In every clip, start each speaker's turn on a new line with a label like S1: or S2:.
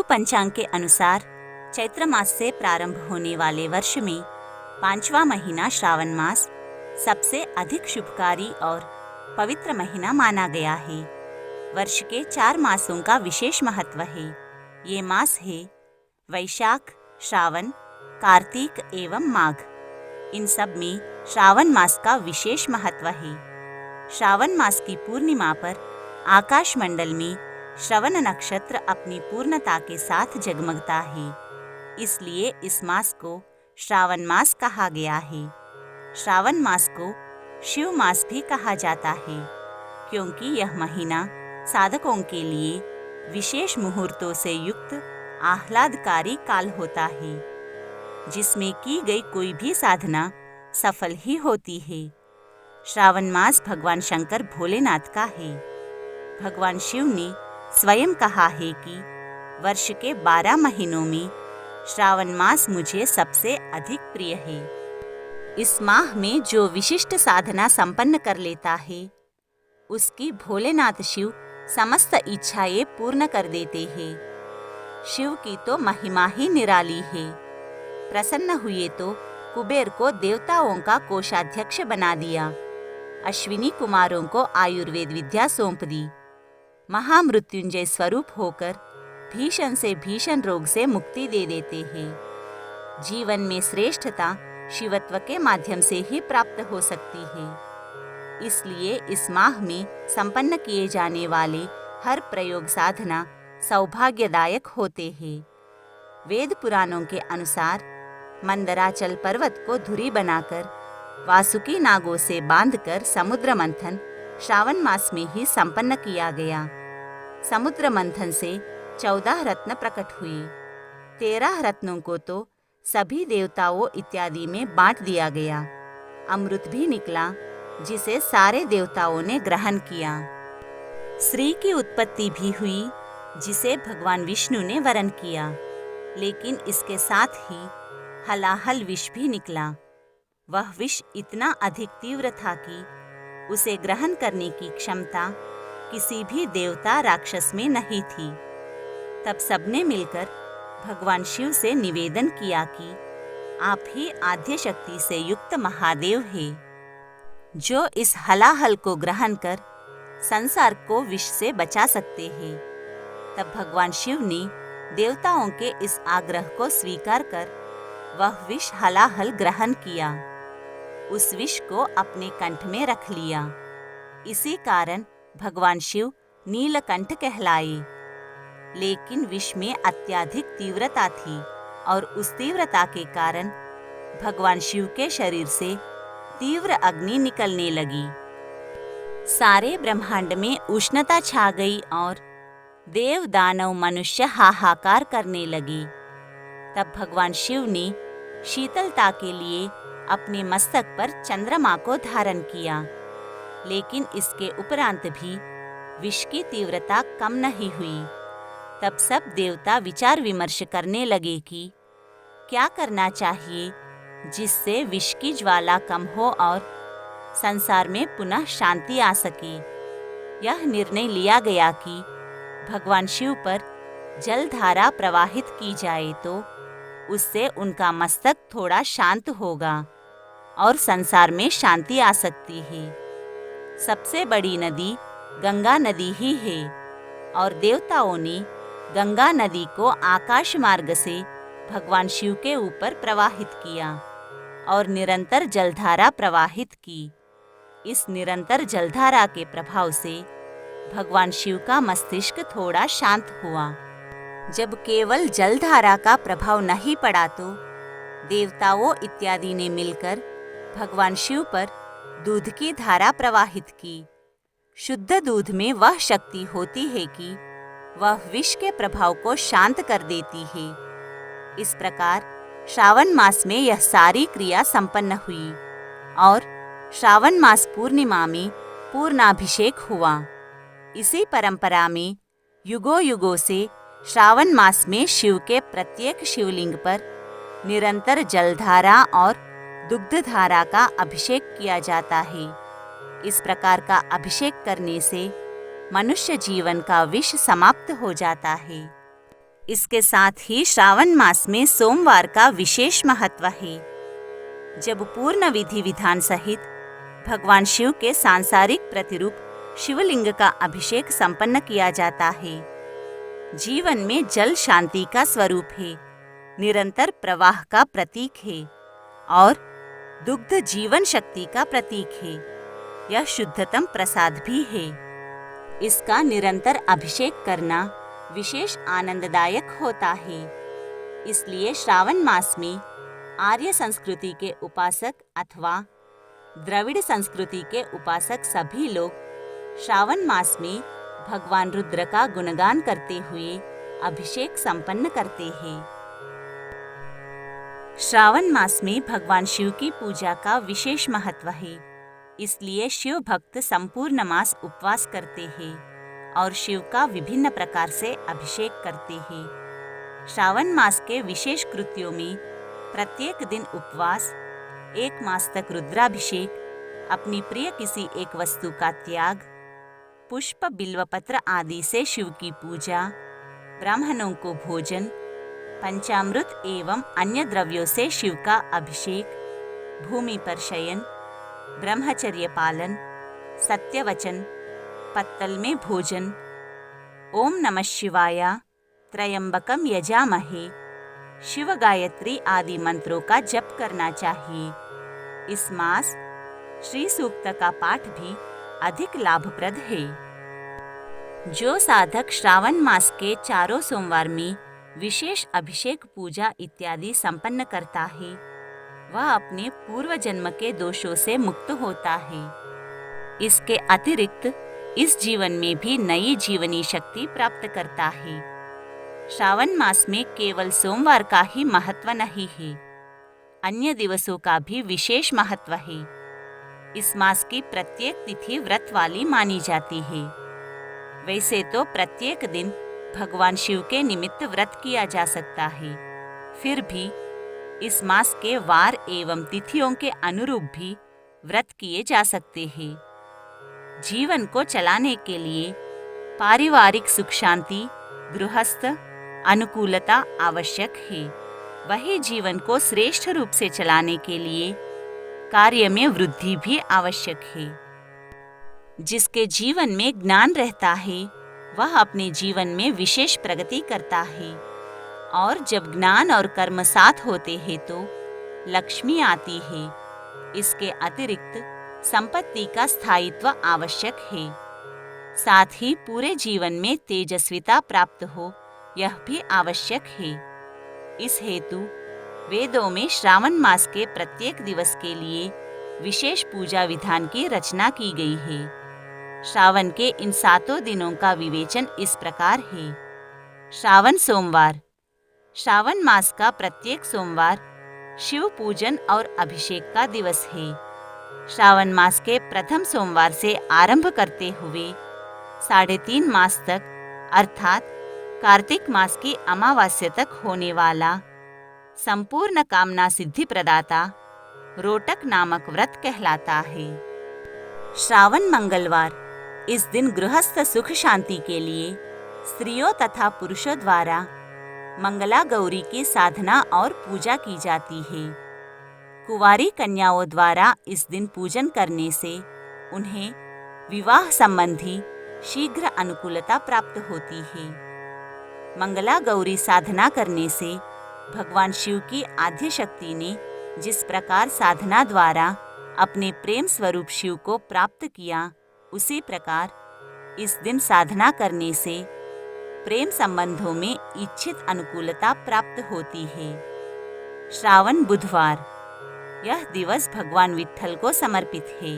S1: पंचांग के अनुसार चैत्र मास से प्रारंभ होने वाले वर्ष में 5वां महीना श्रावण मास सबसे अधिक शुभकारी और पवित्र महीना माना गया है। वर्ष के 4 मासों का विशेष महत्व है। ये मास है वैशाख, श्रावण, कार्तिक एवं माघ। इन सब में श्रावण मास का विशेष महत्व है। श्रावण मास की पूर्णिमा पर आकाश मंडल में श्रवण नक्षत्र अपनी पूर्णता के साथ जगमगता है, इसलिए इस मास को श्रावण मास कहा गया है। श्रावण मास को शिव मास भी कहा जाता है, क्योंकि यह महीना साधकों के लिए विशेष मुहूर्तों से युक्त आह्लादकारी काल होता है, जिसमें की गई कोई भी साधना सफल ही होती है। श्रावण मास भगवान शंकर भोलेनाथ का है। भगवान शिव ने स्वयं कहा है कि वर्ष के 12 महीनों में श्रावण मास मुझे सबसे अधिक प्रिय है। इस माह में जो विशिष्ट साधना संपन्न कर लेता है, उसकी भोलेनाथ शिव समस्त इच्छाएं पूर्ण कर देते हैं। शिव की तो महिमा ही निराली है। प्रसन्न हुए तो कुबेर को देवताओं का कोषाध्यक्ष बना दिया, अश्विनी कुमारों को आयुर्वेद विद्या सौंप दी, महामृत्युंजय स्वरूप होकर भीषण से भीषण रोग से मुक्ति दे देते हैं। जीवन में श्रेष्ठता शिवत्व के माध्यम से ही प्राप्त हो सकती है। इसलिए इस माह में संपन्न किए जाने वाले हर प्रयोग साधना सौभाग्यदायक होते हैं। वेद पुराणों के अनुसार मंदराचल पर्वत को धुरी बनाकर वासुकी नागों से बांधकर समुद्र मंथन श्रावण मास में ही संपन्न किया गया। समुद्र मंथन से 14 रत्न प्रकट हुए। 13 रत्नों को तो सभी देवताओं इत्यादि में बांट दिया गया। अमृत भी निकला, जिसे सारे देवताओं ने ग्रहण किया। श्री की उत्पत्ति भी हुई, जिसे भगवान विष्णु ने वरण किया। लेकिन इसके साथ ही हलाहल विष भी निकला। वह विष इतना अधिक तीव्र था कि उसे ग्रहण करने की क्षमता किसी भी देवता राक्षस में नहीं थी। तब सबने मिलकर भगवान शिव से निवेदन किया कि आप ही आद्य शक्ति से युक्त महादेव हैं, जो इस हलाहल को ग्रहण कर संसार को विष से बचा सकते हैं। तब भगवान शिव ने देवताओं के इस आग्रह को स्वीकार कर वह विष हलाहल ग्रहण किया। उस विष को अपने कंठ में रख लिया। इसी कारण भगवान शिव नीलकंठ कहलाए। लेकिन विष में अत्यधिक तीव्रता थी और उस तीव्रता के कारण भगवान शिव के शरीर से तीव्र अग्नि निकलने लगी। सारे ब्रह्मांड में उष्णता छा गई और देव दानव मनुष्य हाहाकार करने लगे। तब भगवान शिव ने शीतलता के लिए अपने मस्तक पर चंद्रमा को धारण किया। लेकिन इसके उपरांत भी विष की तीव्रता कम नहीं हुई। तब सब देवता विचार विमर्श करने लगे कि क्या करना चाहिए जिससे विष की ज्वाला कम हो और संसार में पुनः शांति आ सके। यह निर्णय लिया गया कि भगवान शिव पर जलधारा प्रवाहित की जाए तो उससे उनका मस्तक थोड़ा शांत होगा और संसार में शांति आ सकती है। सबसे बड़ी नदी गंगा नदी ही है और देवताओं ने गंगा नदी को आकाश मार्ग से भगवान शिव के ऊपर प्रवाहित किया और निरंतर जलधारा प्रवाहित की। इस निरंतर जलधारा के प्रभाव से भगवान शिव का मस्तिष्क थोड़ा शांत हुआ। जब केवल जलधारा का प्रभाव नहीं पड़ा तो देवताओं इत्यादि ने मिलकर भगवान शिव पर दूध की धारा प्रवाहित की। शुद्ध दूध में वह शक्ति होती है कि वह विष के प्रभाव को शांत कर देती है। इस प्रकार श्रावण मास में यह सारी क्रिया संपन्न हुई और श्रावण मास पूर्णिमा में पूर्णाभिषेक हुआ। इसी परंपरा में युगों युगों से श्रावण मास में शिव के प्रत्येक शिवलिंग पर निरंतर जलधारा और दुग्धधारा का अभिषेक किया जाता है। इस प्रकार का अभिषेक करने से मनुष्य जीवन का विष समाप्त हो जाता है। इसके साथ ही श्रावण मास में सोमवार का विशेष महत्व है। जब पूर्ण विधि विधान सहित भगवान शिव के सांसारिक प्रतिरूप शिवलिंग का अभिषेक संपन्न किया जाता है। जीवन में जल शांति का स्वरूप है, निरंतर प्रवाह का प्रतीक है और दुग्ध जीवन शक्ति का प्रतीक है। यह शुद्धतम प्रसाद भी है। इसका निरंतर अभिषेक करना विशेष आनंददायक होता है। इसलिए श्रावण मास में आर्य संस्कृति के उपासक अथवा द्रविड़ संस्कृति के उपासक सभी लोग श्रावण मास में भगवान रुद्र का गुणगान करते हुए अभिषेक संपन्न करते हैं। श्रावण मास में भगवान शिव की पूजा का विशेष महत्व है। इसलिए शिव भक्त संपूर्ण मास उपवास करते हैं और शिव का विभिन्न प्रकार से अभिषेक करते हैं। श्रावण मास के विशेष कृत्यों में प्रत्येक दिन उपवास, 1 मास तक रुद्राभिषेक, अपनी प्रिय किसी एक वस्तु का त्याग, पुष्प बिल्वपत्र आदि से शिव की पूजा, ब्राह्मणों को भोजन, पंचामृत एवं अन्य द्रव्यों से शिव का अभिषेक, भूमि पर शयन, ब्रह्मचर्य पालन, सत्यवचन, पत्तल में भोजन, ओम नमः शिवाय, त्रयंबकम यजामहे, शिव गायत्री आदि मंत्रों का जप करना चाहिए। इस मास श्री सूक्त का पाठ भी अधिक लाभप्रद है। जो साधक श्रावण मास के चारों सोमवार में विशेष अभिषेक, पूजा इत्यादि संपन्न करता है, वह अपने पूर्व जन्म के दोषों से मुक्त होता है। इसके अतिरिक्त इस जीवन में भी नई जीवनी शक्ति प्राप्त करता है। श्रावण मास में केवल सोमवार का ही महत्व नहीं है, अन्य दिवसों का भी विशेष महत्व है। इस मास की प्रत्येक तिथि व्रत वाली मानी जाती है। वैसे तो प्रत्येक दिन भगवान शिव के निमित्त व्रत किया जा सकता है, फिर भी इस मास के वार एवं तिथियों के अनुरूप भी व्रत किए जा सकते हैं। जीवन को चलाने के लिए पारिवारिक सुख शांति, गृहस्थ अनुकूलता आवश्यक है। वही जीवन को श्रेष्ठ रूप से चलाने के लिए कार्य में वृद्धि भी आवश्यक है। जिसके जीवन में ज्ञान रहता है, वह अपने जीवन में विशेष प्रगति करता है और जब ज्ञान और कर्म साथ होते हैं तो लक्ष्मी आती है। इसके अतिरिक्त संपत्ति का स्थायित्व आवश्यक है। साथ ही पूरे जीवन में तेजस्विता प्राप्त हो, यह भी आवश्यक है। इस हेतु वेदों में श्रावण मास के प्रत्येक दिवस के लिए विशेष पूजा विधान की रचना की गई है। श्रावण के इन 7 दिनों का विवेचन इस प्रकार है। श्रावण सोमवार। श्रावण मास का प्रत्येक सोमवार शिव पूजन और अभिषेक का दिवस है। श्रावण मास के प्रथम सोमवार से आरंभ करते हुए 3.5 मास तक अर्थात कार्तिक मास की अमावास्या तक होने वाला संपूर्ण कामना सिद्धि प्रदाता रोटक नामक व्रत कहलाता है। श्रावण मंगलवार। इस दिन गृहस्थ सुख शांति के लिए स्त्रियों तथा पुरुषों द्वारा मंगला गौरी की साधना और पूजा की जाती है। कुंवारी कन्याओं द्वारा इस दिन पूजन करने से उन्हें विवाह संबंधी शीघ्र अनुकूलता प्राप्त होती है। मंगला गौरी साधना करने से भगवान शिव की आद्य शक्ति ने जिस प्रकार साधना द्वारा अपने प्रेम स्वरूप शिव को प्राप्त किया, उसी प्रकार इस दिन साधना करने से प्रेम संबंधों में इच्छित अनुकूलता प्राप्त होती है। श्रावण बुधवार। यह दिवस भगवान विट्ठल को समर्पित है।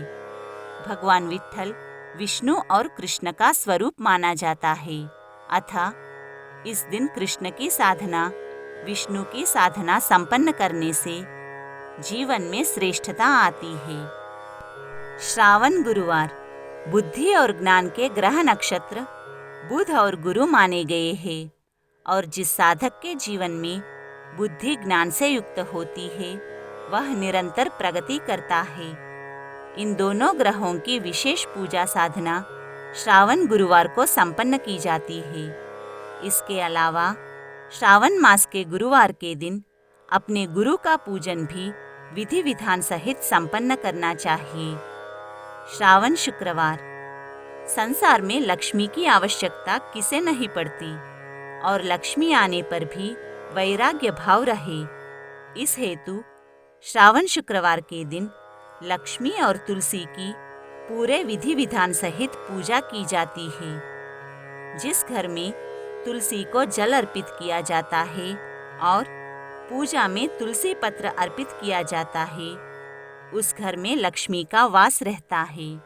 S1: भगवान विट्ठल विष्णु और कृष्ण का स्वरूप माना जाता है, अतः इस दिन कृष्ण की साधना, विष्णु की साधना संपन्न करने से जीवन में श्रेष्ठता आती है। श्रावण गुरुवार। बुद्धि और ज्ञान के ग्रह नक्षत्र बुध और गुरु माने गए हैं और जिस साधक के जीवन में बुद्धि ज्ञान से युक्त होती है, वह निरंतर प्रगति करता है। इन दोनों ग्रहों की विशेष पूजा साधना श्रावण गुरुवार को संपन्न की जाती है। इसके अलावा श्रावण मास के गुरुवार के दिन अपने गुरु का पूजन भी विधि विधान सहित संपन्न करना चाहिए। श्रावण शुक्रवार। संसार में लक्ष्मी की आवश्यकता किसे नहीं पड़ती और लक्ष्मी आने पर भी वैराग्य भाव रहे, इस हेतु श्रावण शुक्रवार के दिन लक्ष्मी और तुलसी की पूरे विधि विधान सहित पूजा की जाती है। जिस घर में तुलसी को जल अर्पित किया जाता है और पूजा में तुलसी पत्र अर्पित किया जाता है, उस घर में लक्ष्मी का वास रहता है।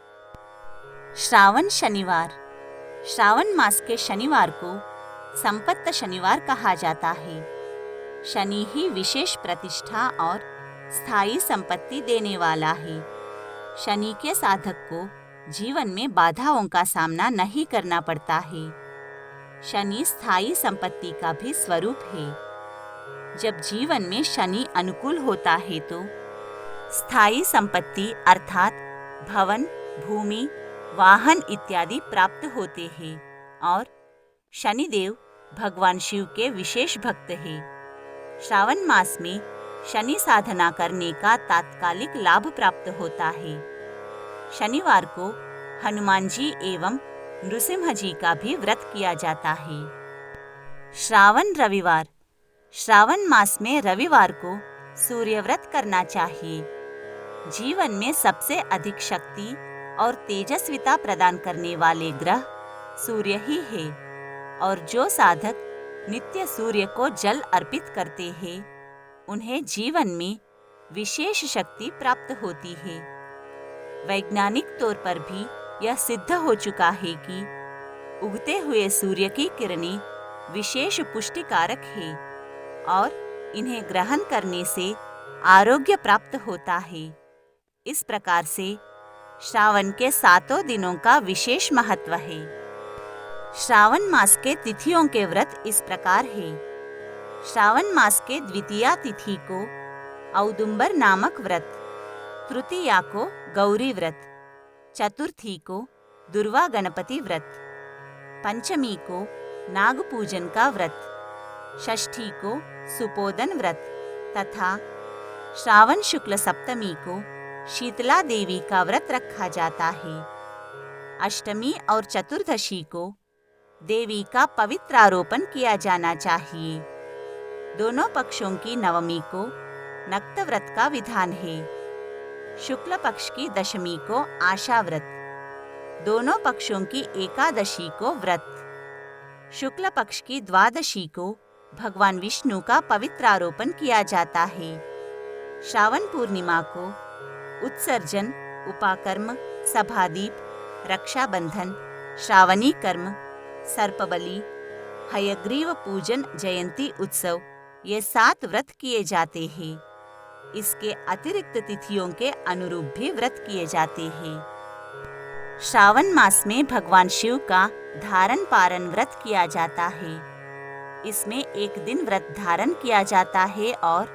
S1: श्रावण शनिवार। श्रावण मास के शनिवार को संपत्त शनिवार कहा जाता है। शनि ही विशेष प्रतिष्ठा और स्थायी संपत्ति देने वाला है। शनि के साधक को जीवन में बाधाओं का सामना नहीं करना पड़ता है। शनि स्थायी संपत्ति का भी स्वरूप है। जब जीवन में शनि अनुकूल होता है तो स्थायी संपत्ति अर्थात भवन, भूमि, वाहन इत्यादि प्राप्त होते हैं और शनिदेव भगवान शिव के विशेष भक्त हैं। श्रावण मास में शनि साधना करने का तात्कालिक लाभ प्राप्त होता है। शनिवार को हनुमान जी एवं नृसिंह जी का भी व्रत किया जाता है। श्रावण रविवार। श्रावण मास में रविवार को सूर्य व्रत करना चाहिए। जीवन में सबसे अधिक शक्ति और तेजस्विता प्रदान करने वाले ग्रह सूर्य ही है और जो साधक नित्य सूर्य को जल अर्पित करते हैं उन्हें जीवन में विशेष शक्ति प्राप्त होती है। वैज्ञानिक तौर पर भी यह सिद्ध हो चुका है कि उगते हुए सूर्य की किरणें विशेष पुष्टिकारक है और इन्हें ग्रहण करने से आरोग्य प्राप्त होता है। इस प्रकार से श्रावण के 7 दिनों का विशेष महत्व है। श्रावण मास के तिथियों के व्रत इस प्रकार है। श्रावण मास के द्वितीया तिथि को औदुंबर नामक व्रत, तृतीया को गौरी व्रत, चतुर्थी को दुर्वा गणपति व्रत, पंचमी को नाग पूजन का व्रत, षष्ठी को सुपोदन व्रत तथा श्रावण शुक्ल सप्तमी को शीतला देवी का व्रत रखा जाता है। अष्टमी और चतुर्दशी को देवी का पवित्र आरोपण किया जाना चाहिए। दोनों पक्षों की नवमी को नक्त व्रत का विधान है। शुक्ल पक्ष की दशमी को आशा व्रत, दोनों पक्षों की एकादशी को व्रत, शुक्ल पक्ष की द्वादशी को भगवान विष्णु का पवित्र आरोपण किया जाता है। श्रावण पूर्णिमा को उत्सर्जन, उपाकर्म, सभादीप, रक्षाबंधन, श्रावणी कर्म, सर्पबलि, हयग्रीव पूजन, जयंती उत्सव ये 7 व्रत किए जाते हैं। इसके अतिरिक्त तिथियों के अनुरूप भी व्रत किए जाते हैं। श्रावण मास में भगवान शिव का धारण पारण व्रत किया जाता है। इसमें एक दिन व्रत धारण किया जाता है और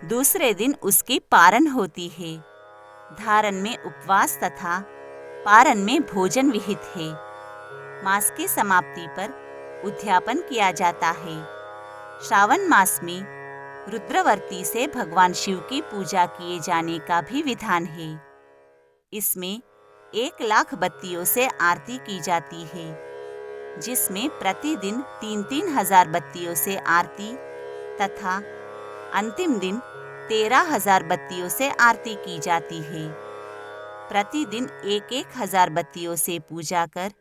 S1: दूसरे दिन उसकी पारण होती है। धारण में उपवास तथा पारण में भोजन विहित है। मास की समाप्ति पर उद्यापन किया जाता है। श्रावण मास में रुद्रवर्ती से भगवान शिव की पूजा किए जाने का भी विधान है। इसमें 1,00,000 बत्तियों से आरती की जाती है, जिसमें प्रतिदिन 3-3 हजार बत्तियों से आरती तथा अंतिम दिन 13,000 बत्तियों से आरती की जाती है। प्रतिदिन 1-1 हजार बत्तियों से पूजा कर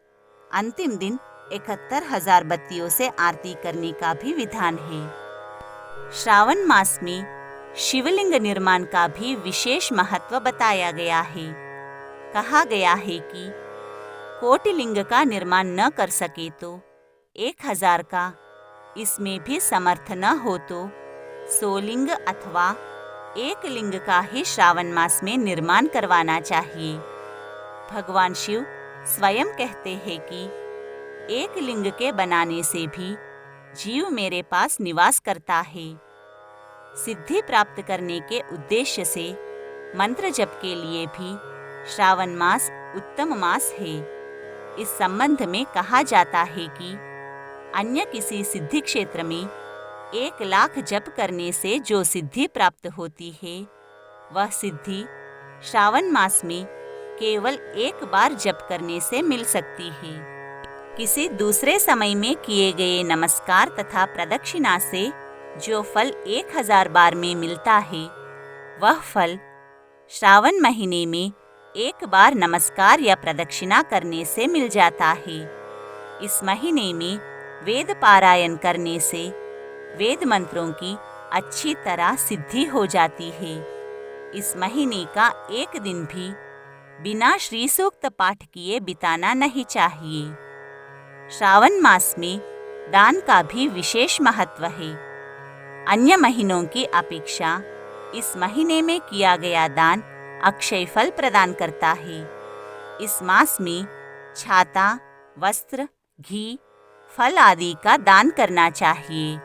S1: अंतिम दिन 71,000 बत्तियों से आरती करने का भी विधान है। श्रावण मास में शिवलिंग निर्माण का भी विशेष महत्व बताया गया है। कहा गया है कि कोटिलिंग का निर्माण न कर सके तो 1,000 का, इसमें भी समर्थ न हो तो 100 लिंग अथवा 1 लिंग का ही श्रावण मास में निर्माण करवाना चाहिए। भगवान शिव स्वयं कहते हैं कि 1 लिंग के बनाने से भी जीव मेरे पास निवास करता है। सिद्धि प्राप्त करने के उद्देश्य से मंत्र जप के लिए भी श्रावण मास उत्तम मास है। इस संबंध में कहा जाता है कि अन्य किसी सिद्धि क्षेत्र में 1,00,000 जप करने से जो सिद्धि प्राप्त होती है, वह सिद्धि श्रावण मास में केवल एक बार जप करने से मिल सकती है। किसी दूसरे समय में किए गए नमस्कार तथा प्रदक्षिणा से जो फल 1,000 बार में मिलता है, वह फल श्रावण महीने में एक बार नमस्कार या प्रदक्षिणा करने से मिल जाता है। इस महीने में वेद पारायण करने से वेद मंत्रों की अच्छी तरह सिद्धि हो जाती है। इस महीने का एक दिन भी बिना श्री सूक्त पाठ किए बिताना नहीं चाहिए। श्रावण मास में दान का भी विशेष महत्व है। अन्य महीनों की अपेक्षा इस महीने में किया गया दान अक्षय फल प्रदान करता है। इस मास में छाता, वस्त्र, घी, फल आदि का दान करना चाहिए।